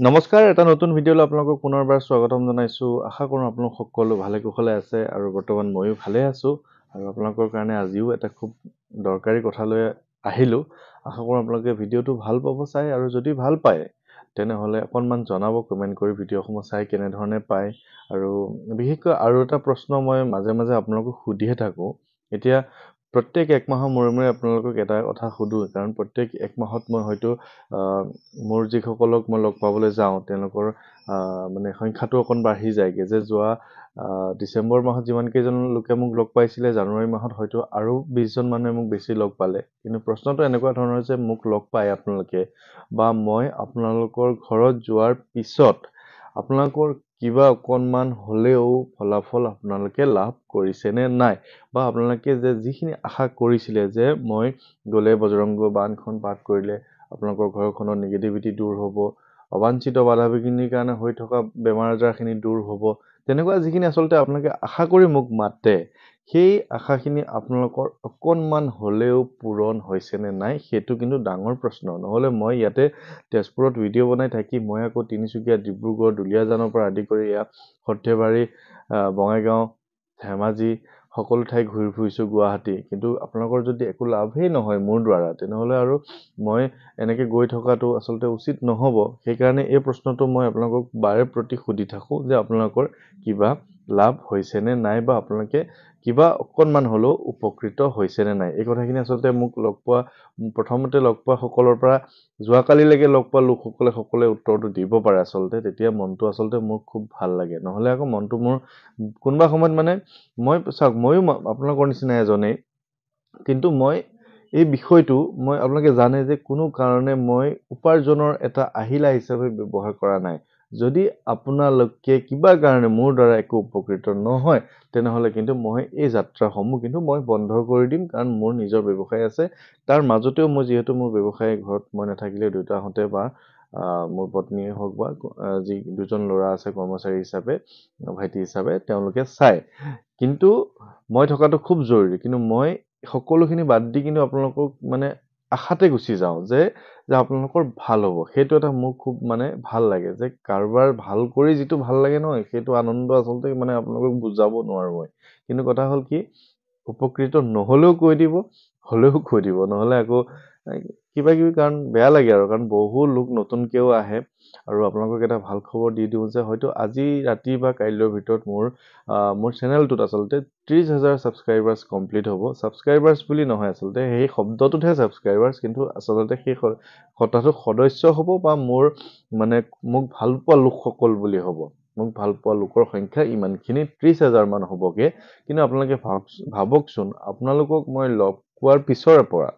নমস্কাৰ, এটা নতুন ভিডিঅ'লৈ আপোনালোকক পুনৰবাৰ স্বাগতম জনাইছোঁ। আশা কৰোঁ আপোনালোক সকলো ভালে কুশলে আছে আৰু বৰ্তমান ময়ো ভালে আছোঁ। আৰু আপোনালোকৰ কাৰণে আজিও এটা খুব দৰকাৰী কথা লৈ আহিলোঁ। আশা কৰোঁ আপোনালোকে ভিডিঅ'টো ভাল পাব চাই, আৰু যদি ভাল পায় তেনেহ'লে অকণমান জনাব কমেণ্ট কৰি ভিডিঅ'সমূহ চাই কেনেধৰণে পায়। আৰু বিশেষকৈ আৰু এটা প্ৰশ্ন মই মাজে মাজে আপোনালোকক সুধিয়ে থাকোঁ। এতিয়া প্ৰত্যেক এক মাহৰ মূৰে মূৰে আপোনালোকক এটা কথা সুধোঁ, কাৰণ প্ৰত্যেক এক মাহত মই হয়তো মোৰ যিসকলক মই লগ পাবলৈ যাওঁ তেওঁলোকৰ মানে সংখ্যাটো অকণ বাঢ়ি যায়গৈ। যে যোৱা ডিচেম্বৰ মাহত যিমানকেইজন লোকে মোক লগ পাইছিলে, জানুৱাৰী মাহত হয়তো আৰু 20জন মানুহে মোক বেছি লগ পালে। কিন্তু প্ৰশ্নটো এনেকুৱা ধৰণৰ যে মোক লগ পায় আপোনালোকে, বা মই আপোনালোকৰ ঘৰত যোৱাৰ পিছত আপোনালোকৰ কিবা অকণমান হ'লেও ফলাফল আপোনালোকে লাভ কৰিছেনে নাই, বা আপোনালোকে যে যিখিনি আশা কৰিছিলে যে মই গ'লে বজৰংগ বাণখন পাঠ কৰিলে আপোনালোকৰ ঘৰখনৰ নিগেটিভিটি দূৰ হ'ব, অবাঞ্ছিত বাধা বিঘিনিৰ কাৰণে হৈ থকা বেমাৰ আজাৰখিনি দূৰ হ'ব, তেনেকুৱা যিখিনি আচলতে আপোনালোকে আশা কৰি মোক মাতে, সেই আশাখিনি আপোনালোকৰ অকণমান হ'লেও পূৰণ হৈছেনে নাই, সেইটো কিন্তু ডাঙৰ প্ৰশ্ন। নহ'লে মই ইয়াতে তেজপুৰত ভিডিঅ' বনাই থাকি মই আকৌ তিনিচুকীয়া, ডিব্ৰুগড়, দুলীয়াজানৰ পৰা আদি কৰি ইয়াত সৰ্থেবাৰী, বঙাইগাঁও, ধেমাজি সকলো ঠাই ঘূৰি ফুৰিছোঁ, গুৱাহাটী, কিন্তু আপোনালোকৰ যদি একো লাভেই নহয় মোৰ দ্বাৰা, তেনেহ'লে আৰু মই এনেকৈ গৈ থকাটো আচলতে উচিত নহ'ব। সেইকাৰণে এই প্ৰশ্নটো মই আপোনালোকক বাৰে প্ৰতি সুধি থাকোঁ যে আপোনালোকৰ কিবা লাভ হৈছেনে নাই, বা আপোনালোকে কিবা অকণমান হ'লেও উপকৃত হৈছেনে নাই। এই কথাখিনি আচলতে মোক প্ৰথমতে লগ পোৱা সকলৰ পৰা যোৱাকালিলৈকে লগ পোৱা লোকসকলে সকলোৱে উত্তৰটো দিব পাৰে আচলতে, তেতিয়া মনটো আচলতে মোৰ খুব ভাল লাগে। নহ'লে আকৌ মনটো মোৰ কোনোবা সময়ত মানে চাওক, ময়ো আপোনালোকৰ নিচিনা এজনেই, কিন্তু মই এই বিষয়টো আপোনালোকে জানে যে কোনো কাৰণে মই উপাৰ্জনৰ এটা আহিলা হিচাপে ব্যৱহাৰ কৰা নাই। যদি আপোনালোকে কিবা কাৰণে মোৰ দ্বাৰা একো উপকৃত নহয়, তেনেহ'লে কিন্তু মই এই যাত্ৰাসমূহ কিন্তু মই বন্ধ কৰি দিম, কাৰণ মোৰ নিজৰ ব্যৱসায় আছে। তাৰ মাজতেও মই যিহেতু মোৰ ব্যৱসায় ঘৰত মই নাথাকিলে দেউতাহঁতে বা মোৰ পত্নীয়ে হওক বা যি দুজন ল'ৰা আছে কৰ্মচাৰী হিচাপে, ভাইটি হিচাপে, তেওঁলোকে চায়। কিন্তু মই থকাটো খুব জৰুৰী। কিন্তু মই সকলোখিনি বাদ দি কিন্তু আপোনালোকক মানে আশাতে গুচি যাওঁ যে আপোনালোকৰ ভাল হ'ব। সেইটো এটা মোৰ খুব মানে ভাল লাগে, যে কাৰোবাৰ ভাল কৰি যিটো ভাল লাগে নহয়, সেইটো আনন্দ আচলতে মানে আপোনালোকক বুজাব নোৱাৰোঁ মই। কিন্তু কথা হ'ল কি, উপকৃত নহ'লেও কৈ দিব, হ'লেও কৈ দিব, নহ'লে আকৌ কিবা কিবি কাৰণ বেয়া লাগে আৰু, কাৰণ বহু লোক নতুনকৈও আহে। আৰু আপোনালোকক এটা ভাল খবৰ দি দিওঁ যে হয়তো আজি ৰাতি বা কাইলৈৰ ভিতৰত মোৰ চেনেলটোত আচলতে 30,000 ছাবস্ক্ৰাইবাৰ্ছ কমপ্লিট হ'ব। ছাবস্ক্ৰাইবাৰ্ছ বুলি নহয় আচলতে, সেই শব্দটোতহে ছাবস্ক্ৰাইবাৰ্ছ, কিন্তু আচলতে সেই কথাটো সদস্য হ'ব, বা মোক ভাল পোৱা লোকসকল বুলি হ'ব। মোক ভাল পোৱা লোকৰ সংখ্যা ইমানখিনি 30,000 মান হ'বগে। কিন্তু আপোনালোকে ভাবকচোন, আপোনালোকক মই লগ পোৱাৰ পিছৰে পৰা,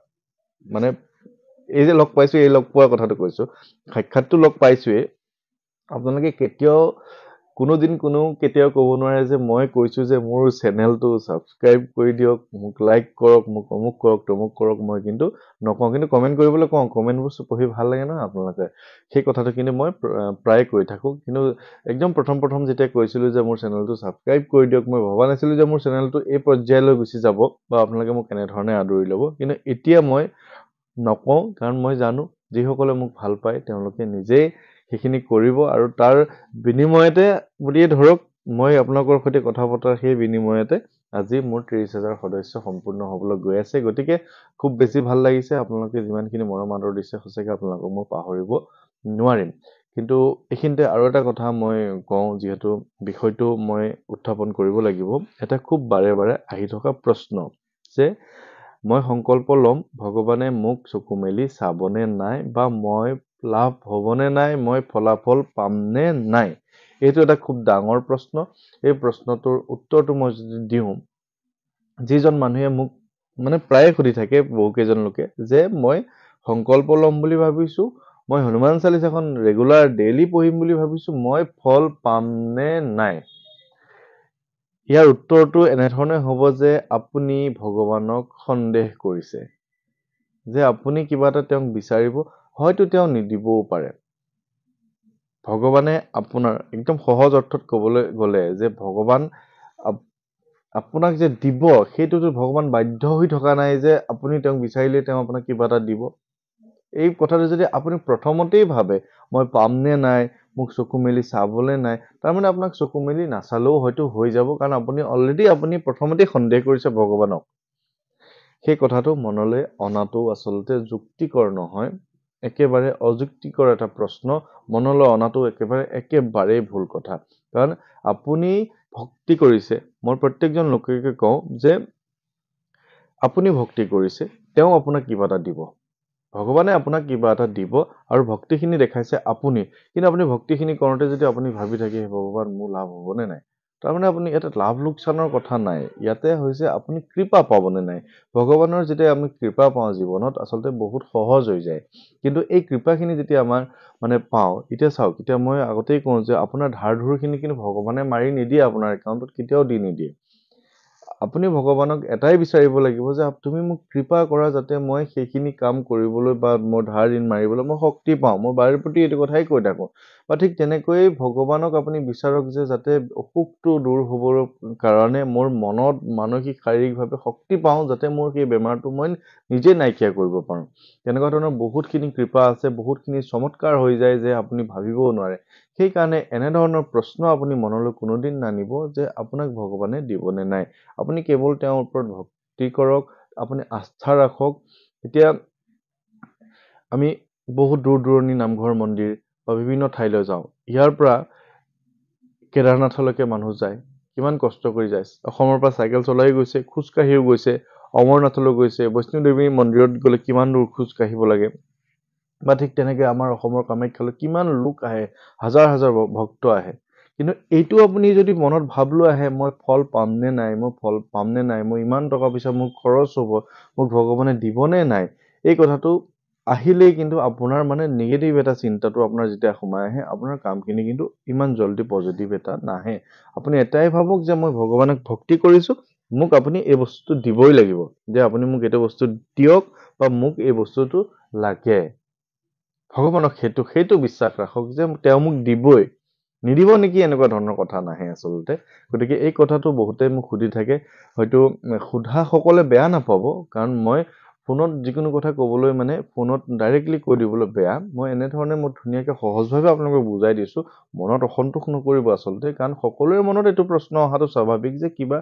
মানে এই যে লগ পাইছোঁ, এই লগ পোৱাৰ কথাটো কৈছোঁ, সাক্ষাৎটো লগ পাইছোৱেই, আপোনালোকে কেতিয়াও ক'ব নোৱাৰে যে মই কৈছোঁ যে মোৰ চেনেলটো ছাবস্ক্ৰাইব কৰি দিয়ক, মোক লাইক কৰক, মোক অমুক কৰক, তমুক কৰক, মই কিন্তু নকওঁ। কিন্তু কমেণ্ট কৰিবলৈ কওঁ, কমেণ্টবোৰ পঢ়ি ভাল লাগে নহয় আপোনালোকে, সেই কথাটো কিন্তু মই প্ৰায় কৈ থাকোঁ। কিন্তু একদম প্ৰথম যেতিয়া কৈছিলোঁ যে মোৰ চেনেলটো ছাবস্ক্ৰাইব কৰি দিয়ক, মই ভবা নাছিলোঁ যে মোৰ চেনেলটো এই পৰ্যায়লৈ গুচি যাব, বা আপোনালোকে মোক এনেধৰণে আদৰি ল'ব। কিন্তু এতিয়া মই নকওঁ, কাৰণ মই জানো যিসকলে মোক ভাল পায় তেওঁলোকে নিজেই সেইখিনি কৰিব, আৰু তাৰ বিনিময়তে বুলিয়ে ধৰক, মই আপোনালোকৰ সৈতে কথা পতাৰ সেই বিনিময়তে আজি মোৰ 30,000 সদস্য সম্পূৰ্ণ হ'বলৈ গৈ আছে। গতিকে খুব বেছি ভাল লাগিছে, আপোনালোকে যিমানখিনি মৰম আদৰ দিছে, সঁচাকৈ আপোনালোকক মই পাহৰিব নোৱাৰিম। কিন্তু এইখিনিতে আৰু এটা কথা মই কওঁ, যিহেতু বিষয়টো মই উত্থাপন কৰিব লাগিব, এটা খুব বাৰে বাৰে আহি থকা প্ৰশ্ন, যে মই সংকল্প ল'ম, ভগৱানে মোক চকু মেলি চাবনে নাই, বা মই লাভ হ'বনে নাই, মই ফলাফল পামনে নাই। এইটো এটা খুব ডাঙৰ প্ৰশ্ন। এই প্ৰশ্নটোৰ উত্তৰটো মই যদি দিওঁ, যিজন মানুহে মোক প্ৰায়ে সুধি থাকে, বহুকেইজন লোকে, যে মই সংকল্প ল'ম বুলি ভাবিছোঁ, মই হনুমান চালিচাখন ৰেগুলাৰ ডেইলি পঢ়িম বুলি ভাবিছোঁ, মই ফল পামনে নাই। ইয়াৰ উত্তৰটো এনেধৰণে হ'ব যে আপুনি ভগৱানক সন্দেহ কৰিছে, যে আপুনি কিবা এটা তেওঁক বিচাৰিব, হয়তো তেওঁ নিদিবও পাৰে। ভগৱানে আপোনাৰ একদম সহজ অৰ্থত ক'বলৈ গ'লে, যে ভগৱান আপোনাক যে দিব, সেইটোতো ভগৱান বাধ্য হৈ থকা নাই যে আপুনি তেওঁক বিচাৰিলে তেওঁ আপোনাক কিবা এটা দিব। এই কথাটো যদি আপুনি প্ৰথমতেই ভাবে মই পাম নে নাই, মোক চকু মেলি চাবলৈ নাই, তাৰমানে আপোনাক চকু মেলি নাচালেও হয়তো হৈ যাব, কাৰণ আপুনি প্ৰথমতেই সন্দেহ কৰিছে ভগৱানক। সেই কথাটো মনলৈ অনাটো আচলতে যুক্তিকৰ নহয়, একেবাৰে অযুক্তিকৰ এটা প্ৰশ্ন। মনলৈ অনাটো একেবাৰেই ভুল কথা। কাৰণ আপুনি ভক্তি কৰিছে, মই প্ৰত্যেকজন লোককে কওঁ যে আপুনি ভক্তি কৰিছে, তেওঁ আপোনাক কিবা এটা দিব, ভগৱানে আপোনাক কিবা এটা দিব, আৰু ভক্তিখিনি দেখাইছে আপুনি। কিন্তু আপুনি ভক্তিখিনি কৰোঁতে যদি আপুনি ভাবি থাকে ভগৱান মোৰ লাভ হ'বনে নাই, তাৰমানে আপুনি ইয়াতে লাভ লোকচানৰ কথা নাই, ইয়াতে হৈছে আপুনি কৃপা পাবনে নাই। ভগৱানৰ যেতিয়া আমি কৃপা পাওঁ জীৱনত আচলতে বহুত সহজ হৈ যায়। কিন্তু এই কৃপাখিনি যেতিয়া আমাৰ পাওঁ, এতিয়া চাওক, এতিয়া মই আগতেই কওঁ যে আপোনাৰ ধাৰ ধুৰখিনি কিন্তু ভগৱানে মাৰি নিদিয়ে, আপোনাৰ একাউণ্টত কেতিয়াও দি নিদিয়ে। আপুনি ভগৱানক এটাই বিচাৰিব লাগিব যে তুমি মোক কৃপা কৰা, যাতে মই সেইখিনি কাম কৰিবলৈ বা মোৰ ধাৰ ঋণ মাৰিবলৈ মই শক্তি পাওঁ। মই বাৰে প্ৰতি এইটো কথাই কৈ থাকোঁ। বা ঠিক তেনেকৈয়ে ভগৱানক আপুনি বিচাৰক যে যাতে অসুখটো দূৰ হ'বৰ কাৰণে মোৰ মনত মানসিক শাৰীৰিকভাৱে শক্তি পাওঁ, যাতে মোৰ সেই বেমাৰটো মই নিজে নাইকিয়া কৰিব পাৰোঁ। তেনেকুৱা ধৰণৰ বহুতখিনি কৃপা আছে, বহুতখিনি চমৎকাৰ হৈ যায় যে আপুনি ভাবিবও নোৱাৰে। সেইকাৰণে এনেধৰণৰ প্ৰশ্ন আপুনি মনলৈ কোনোদিন নানিব যে আপোনাক ভগৱানে দিবনে নাই। আপুনি কেৱল তেওঁৰ ওপৰত ভক্তি কৰক, আপুনি আস্থা ৰাখক। এতিয়া আমি বহুত দূৰ দূৰণি নামঘৰ মন্দিৰ বা বিভিন্ন ঠাইলৈ যাওঁ, ইয়াৰ পৰা কেদাৰনাথলৈকে মানুহ যায়, কিমান কষ্ট কৰি যায়। অসমৰ পৰা চাইকেল চলাই গৈছে, খোজকাঢ়িও গৈছে, অমৰনাথলৈ গৈছে, বৈষ্ণোদেৱী মন্দিৰত গ'লে কিমান দূৰ খোজ কাঢ়িব লাগে। বা ঠিক তেনেকৈ আমাৰ অসমৰ কামাখ্যালৈ কিমান লোক আহে, হাজাৰ হাজাৰ ভক্ত আহে। কিন্তু এইটো আপুনি যদি মনত ভাব লৈ আহে মই ফল পামনে নাই, মই ইমান টকা পইচা মোৰ খৰচ হ'ব, মোক ভগৱানে দিবনে নাই, এই কথাটো আহিলেই কিন্তু আপোনাৰ নিগেটিভ এটা চিন্তাটো আপোনাৰ যেতিয়া সোমাই আহে, আপোনাৰ কামখিনি কিন্তু ইমান জল্দি পজিটিভ এটা নাহে। আপুনি এটাই ভাবক যে মই ভগৱানক ভক্তি কৰিছোঁ, মোক আপুনি এই বস্তুটো দিবই লাগিব, যে আপুনি মোক এইটো বস্তু দিয়ক বা মোক এই বস্তুটো লাগে। ভগৱানক সেইটো বিশ্বাস ৰাখক যে তেওঁ মোক দিবই, নিদিব নেকি এনেকুৱা ধৰণৰ কথা নাহে আচলতে। গতিকে এই কথাটো বহুতে মোক সুধি থাকে, হয়তো সোধাসকলে বেয়া নাপাব, কাৰণ মই ফোনত যিকোনো কথা ক'বলৈ ফোনত ডাইৰেক্টলি কৈ দিবলৈ বেয়া। মই এনেধৰণে ধুনীয়াকৈ সহজভাৱে আপোনালোকক বুজাই দিছোঁ। মনত অসন্তোষ নকৰিব আচলতে, কাৰণ সকলোৰে মনত এইটো প্ৰশ্ন অহাটো স্বাভাৱিক যে কিবা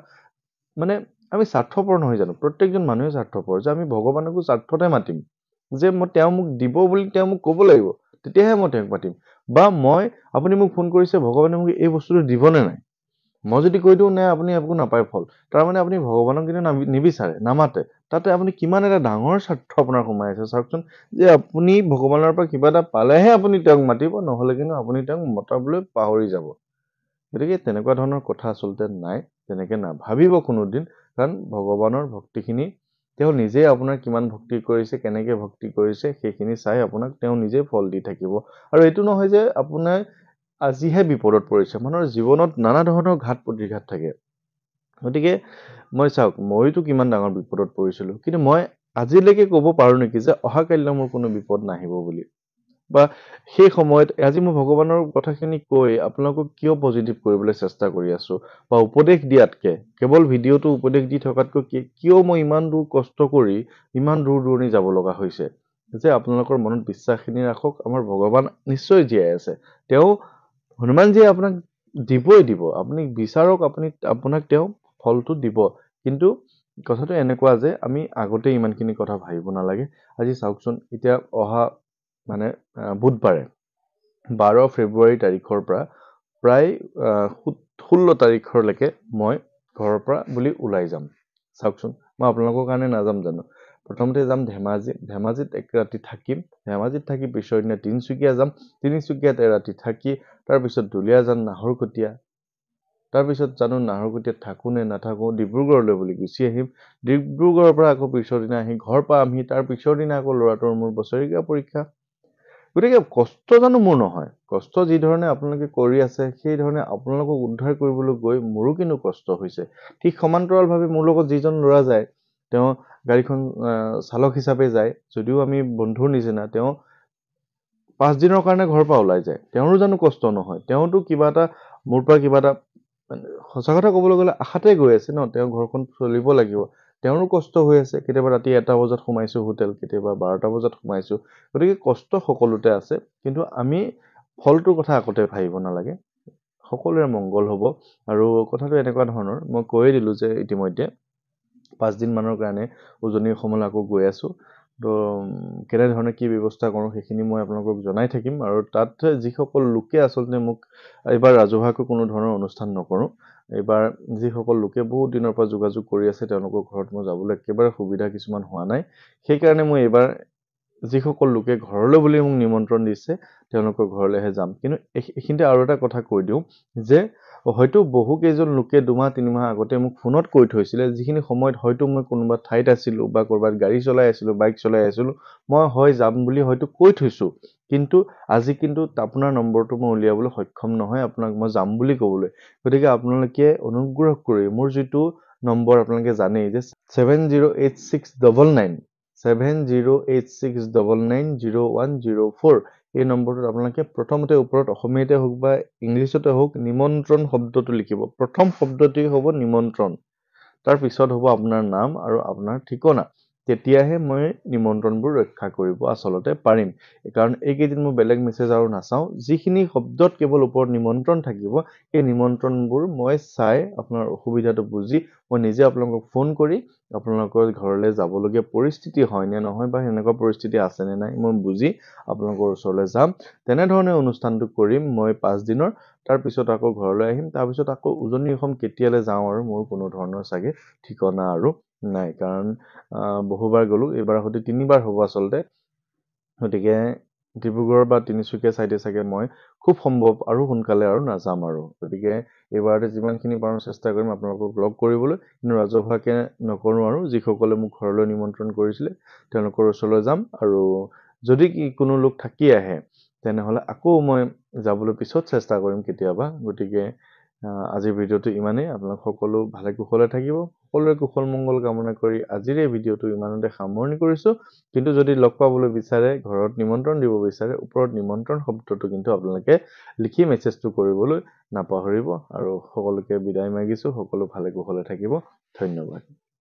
আমি স্বাৰ্থপৰ নহয় জানো? প্ৰত্যেকজন মানুহে স্বাৰ্থপৰ, যে আমি ভগৱানকো স্বাৰ্থতে মাতিম, যে তেওঁ মোক দিব বুলি তেওঁ মোক ক'ব লাগিব, তেতিয়াহে মই তেওঁক মাতিম। বা আপুনি মোক ফোন কৰিছে, ভগৱানে মোক এই বস্তুটো দিবনে নাই, মই যদি কৈ দিওঁ নাই আপুনি একো নাপায় ফল, তাৰমানে আপুনি ভগৱানক কিন্তু নিবিচাৰে, নামাতে। তাতে আপুনি কিমান এটা ডাঙৰ স্বাৰ্থ আপোনাৰ সোমাই আছে চাওকচোন, যে আপুনি ভগৱানৰ পৰা কিবা এটা পালেহে আপুনি তেওঁক মাতিব, নহ'লে কিন্তু আপুনি তেওঁক মতাবলৈ পাহৰি যাব। গতিকে তেনেকুৱা ধৰণৰ কথা আচলতে নাই, তেনেকৈ নাভাবিব কোনোদিন। কাৰণ ভগৱানৰ ভক্তিখিনি তেওঁ নিজেই আপোনাৰ কিমান ভক্তি কৰিছে, কেনেকৈ ভক্তি কৰিছে, সেইখিনি চাই আপোনাক তেওঁ নিজেই ফল দি থাকিব। আৰু এইটো নহয় যে আপোনাৰ আজিহে বিপদত পৰিছে, মানুহৰ জীৱনত নানা ধৰণৰ ঘাত প্ৰতিঘাত থাকে। গতিকে চাওক, মইতো কিমান ডাঙৰ বিপদত পৰিছিলোঁ, কিন্তু মই আজিলৈকে ক'ব পাৰোঁ নেকি যে অহাকালিলৈ মোৰ কোনো বিপদ নাহিব বুলি। বা সেই সময়ত আজি মই ভগৱানৰ কথাখিনি কৈ আপোনালোকক কিয় পজিটিভ কৰিবলৈ চেষ্টা কৰি আছোঁ, বা উপদেশ দিয়াতকে, কেৱল ভিডিঅ'টো উপদেশ দি থকাতকৈ কিয় মই ইমান দূৰ কষ্ট কৰি ইমান দূৰ দূৰণি যাব লগা হৈছে, যে আপোনালোকৰ মনত বিশ্বাসখিনি ৰাখক, আমাৰ ভগৱান নিশ্চয় জীয়াই আছে। তেওঁ হনুমানজীয়ে আপোনাক দিবই দিব, আপুনি বিচাৰক, আপোনাক তেওঁ ফলটো দিব। কিন্তু কথাটো এনেকুৱা যে আমি আগতে ইমানখিনি কথা ভাবিব নালাগে। আজি চাওকচোন, এতিয়া অহা বুধবাৰে 12 ফেব্ৰুৱাৰী তাৰিখৰ পৰা প্ৰায় 16 তাৰিখলৈকে মই ঘৰৰ পৰা বুলি ওলাই যাম। চাওকচোন, মই আপোনালোকৰ কাৰণে নাযাম জানো? প্ৰথমতে যাম ধেমাজিত এক ৰাতি থাকিম, ধেমাজিত থাকি পিছৰ দিনা তিনিচুকীয়া যাম, তিনিচুকীয়াত এৰাতি থাকি তাৰপিছত দুলীয়াজান, নাহৰকটীয়া, তাৰপিছত জানো নাহৰকটীয়াত থাকোঁ নে নাথাকোঁ, ডিব্ৰুগড়লৈ বুলি গুচি আহিম। ডিব্ৰুগড়ৰ পৰা আকৌ পিছৰ দিনা আহি ঘৰ পামহি, তাৰ পিছৰ দিনা আকৌ ল'ৰাটোৰ মোৰ বছৰেকীয়া পৰীক্ষা। গতিকে কষ্ট জানো মোৰ নহয়? কষ্ট যি ধৰণে আপোনালোকে কৰি আছে, সেই ধৰণে আপোনালোকক উদ্ধাৰ কৰিবলৈ গৈ মোৰো কিন্তু কষ্ট হৈছে। ঠিক সমান্তৰালভাৱে মোৰ লগত যিজন ল'ৰা যায়, তেওঁ গাড়ীখন চালক হিচাপে যায়, যদিও আমি বন্ধুৰ নিচিনা, তেওঁ 5 দিনৰ কাৰণে ঘৰৰ পৰা ওলাই যায়, তেওঁৰো জানো কষ্ট নহয়? তেওঁতো কিবা এটা মোৰ পৰা কিবা এটা, সঁচা কথা ক'বলৈ গ'লে আশাতে গৈ আছে ন, তেওঁ ঘৰখন চলিব লাগিব। তেওঁৰো কষ্ট হৈ আছে, কেতিয়াবা ৰাতি 1টা বজাত সোমাইছোঁ হোটেল, কেতিয়াবা 12টা বজাত সোমাইছোঁ, গতিকে কষ্ট সকলোতে আছে, কিন্তু আমি ফলটোৰ কথা আগতে ভাবিব নালাগে, সকলোৰে মংগল হ'ব। আৰু কথাটো এনেকুৱা ধৰণৰ, মই কৈয়ে দিলোঁ যে ইতিমধ্যে 5 দিনমানৰ কাৰণে উজনি অসমলৈ আকৌ গৈ আছোঁ। তো কেনেধৰণে কি ব্যৱস্থা কৰোঁ সেইখিনি মই আপোনালোকক জনাই থাকিম। আৰু তাত যিসকল লোকে আচলতে মোক এইবাৰ ৰাজহুৱাকৈ কোনো ধৰণৰ অনুষ্ঠান নকৰোঁ, এইবাৰ যিসকল লোকে বহুত দিনৰ পৰা যোগাযোগ কৰি আছে তেওঁলোকৰ ঘৰত মই যাবলৈ একেবাৰে সুবিধা কিছুমান হোৱা নাই, সেইকাৰণে মই এইবাৰ যিসকল লোকে ঘৰলৈ বুলি মোক নিমন্ত্ৰণ দিছে তেওঁলোকৰ ঘৰলৈহে যাম। কিন্তু এইখিনিতে আৰু এটা কথা কৈ দিওঁ যে হয়তো বহুকেইজন লোকে 2-3 মাহ আগতে মোক ফোনত কৈ থৈছিলে, যিখিনি সময়ত হয়তো মই কোনোবা ঠাইত আছিলোঁ বা ক'ৰবাত গাড়ী চলাই আছিলোঁ, বাইক চলাই আছিলোঁ, মই হয় যাম বুলি হয়তো কৈ থৈছোঁ, কিন্তু আজি কিন্তু আপোনাৰ নম্বৰটো মই উলিয়াবলৈ সক্ষম নহয় আপোনাক মই যাম বুলি ক'বলৈ। গতিকে আপোনালোকে অনুগ্ৰহ কৰি মোৰ যিটো নম্বৰ আপোনালোকে জানেই যে 708699 7086990104, এই নম্বৰটোত আপোনালোকে প্ৰথমতে ওপৰত অসমীয়াতে হওক বা ইংলিছতে হওক নিমন্ত্ৰণ শব্দটো লিখিব। প্ৰথম শব্দটি হ'ব নিমন্ত্ৰণ, তাৰ পিছত হ'ব আপোনাৰ নাম আৰু আপোনাৰ ঠিকনা। তেতিয়াহে মই নিমন্ত্ৰণবোৰ ৰক্ষা কৰিব আচলতে পাৰিম, কাৰণ এইকেইদিন মই বেলেগ মেছেজ আৰু নাচাওঁ। যিখিনি শব্দত কেৱল ওপৰত নিমন্ত্ৰণ থাকিব, এই নিমন্ত্ৰণবোৰ মই চাই আপোনাৰ অসুবিধাটো বুজি মই নিজে আপোনালোকক ফোন কৰি আপোনালোকৰ ঘৰলৈ যাবলগীয়া পৰিস্থিতি হয় নে নহয় বা সেনেকুৱা পৰিস্থিতি আছে নে নাই মই বুজি আপোনালোকৰ ওচৰলৈ যাম। তেনেধৰণে অনুষ্ঠানটো কৰিম মই 5 দিনৰ, তাৰপিছত আকৌ ঘৰলৈ আহিম। তাৰপিছত আকৌ উজনি অসম কেতিয়ালৈ যাওঁ আৰু মোৰ কোনো ধৰণৰ চাগে ঠিকনা আৰু নাই, কাৰণ বহুবাৰ গ'লোঁ, এইবাৰ হয়তো 3বাৰ হ'ব আচলতে। গতিকে ডিব্ৰুগড় বা তিনিচুকীয়া চাইডে চাগে মই খুব সম্ভৱ আৰু সোনকালে আৰু নাযাম আৰু। গতিকে এইবাৰতে যিমানখিনি পাৰোঁ চেষ্টা কৰিম আপোনালোকক লগ কৰিবলৈ, কিন্তু ৰাজহুৱাকৈ নকৰোঁ। আৰু যিসকলে মোক ঘৰলৈ নিমন্ত্ৰণ কৰিছিলে তেওঁলোকৰ ওচৰলৈ যাম, আৰু যদি কোনো লোক থাকি আহে তেনেহ'লে আকৌ মই যাবলৈ পিছত চেষ্টা কৰিম কেতিয়াবা। গতিকে আজিৰ ভিডিঅ'টো ইমানেই। আপোনালোক সকলো ভালে কুশলে থাকিব, সকলোৰে কুশল মংগল কামনা কৰি আজিৰ এই ভিডিঅ'টো ইমানতে সামৰণি কৰিছোঁ। কিন্তু যদি লগ পাবলৈ বিচাৰে, ঘৰত নিমন্ত্ৰণ দিব বিচাৰে, ওপৰত নিমন্ত্ৰণ শব্দটো কিন্তু আপোনালোকে লিখি মেছেজটো কৰিবলৈ নাপাহৰিব। আৰু সকলোকে বিদায় মাগিছোঁ, সকলো ভালে কুশলে থাকিব। ধন্যবাদ।